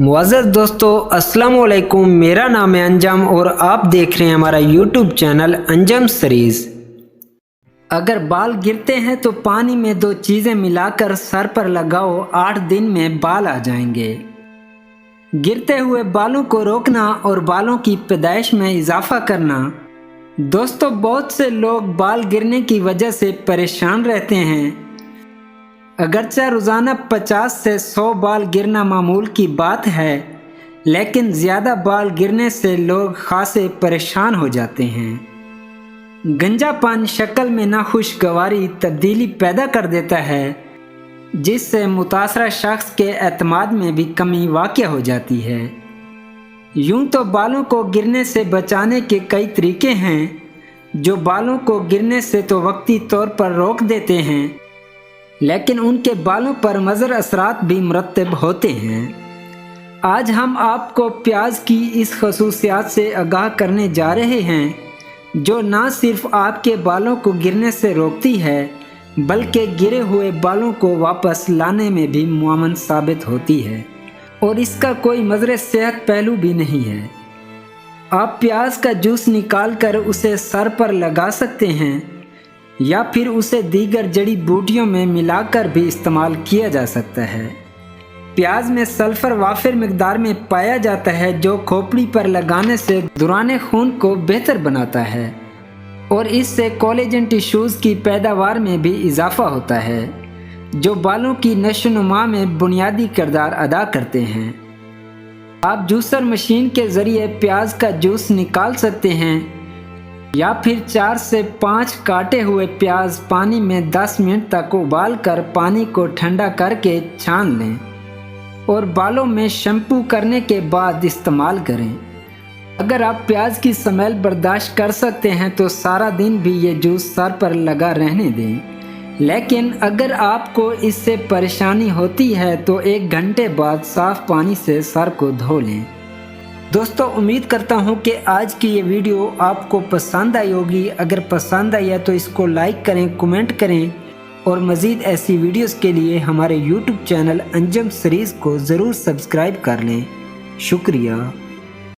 मुअज़्ज़ज़ दोस्तों, अस्सलाम वालेकुम। मेरा नाम है अंजम और आप देख रहे हैं हमारा यूट्यूब चैनल अंजम सीरीज़। अगर बाल गिरते हैं तो पानी में दो चीज़ें मिलाकर सर पर लगाओ, 8 दिन में बाल आ जाएंगे। गिरते हुए बालों को रोकना और बालों की पैदाइश में इजाफा करना। दोस्तों, बहुत से लोग बाल गिरने की वजह से परेशान रहते हैं। अगरचे रोज़ाना 50 से 100 बाल गिरना मामूल की बात है, लेकिन ज़्यादा बाल गिरने से लोग खासे परेशान हो जाते हैं। गंजापन शक्ल में नाखुशगवारी तब्दीली पैदा कर देता है, जिससे मुतासरा शख्स के एतमाद में भी कमी वाक़या हो जाती है। यूं तो बालों को गिरने से बचाने के कई तरीके हैं, जो बालों को गिरने से तो वक्ती तौर पर रोक देते हैं, लेकिन उनके बालों पर मुज़र असरात भी मुरतब होते हैं। आज हम आपको प्याज की इस खसूसियात से आगाह करने जा रहे हैं, जो ना सिर्फ आपके बालों को गिरने से रोकती है, बल्कि गिरे हुए बालों को वापस लाने में भी मुआवन साबित होती है, और इसका कोई मुज़र सेहत पहलू भी नहीं है। आप प्याज का जूस निकाल कर उसे सर पर लगा सकते हैं, या फिर उसे दीगर जड़ी बूटियों में मिलाकर भी इस्तेमाल किया जा सकता है। प्याज में सल्फ़र वाफिर मिकदार में पाया जाता है, जो खोपड़ी पर लगाने से दौरान खून को बेहतर बनाता है, और इससे कोलेजन टिश्यूज़ की पैदावार में भी इजाफा होता है, जो बालों की नशोनुमा में बुनियादी किरदार अदा करते हैं। आप जूसर मशीन के ज़रिए प्याज का जूस निकाल सकते हैं, या फिर 4 से 5 काटे हुए प्याज पानी में 10 मिनट तक उबाल कर पानी को ठंडा करके छान लें और बालों में शैम्पू करने के बाद इस्तेमाल करें। अगर आप प्याज की स्मेल बर्दाश्त कर सकते हैं तो सारा दिन भी ये जूस सर पर लगा रहने दें, लेकिन अगर आपको इससे परेशानी होती है तो 1 घंटे बाद साफ़ पानी से सर को धो लें। दोस्तों, उम्मीद करता हूं कि आज की ये वीडियो आपको पसंद आई होगी। अगर पसंद आई है तो इसको लाइक करें, कमेंट करें, और मज़ीद ऐसी वीडियोस के लिए हमारे यूट्यूब चैनल अंजम सीरीज़ को ज़रूर सब्सक्राइब कर लें। शुक्रिया।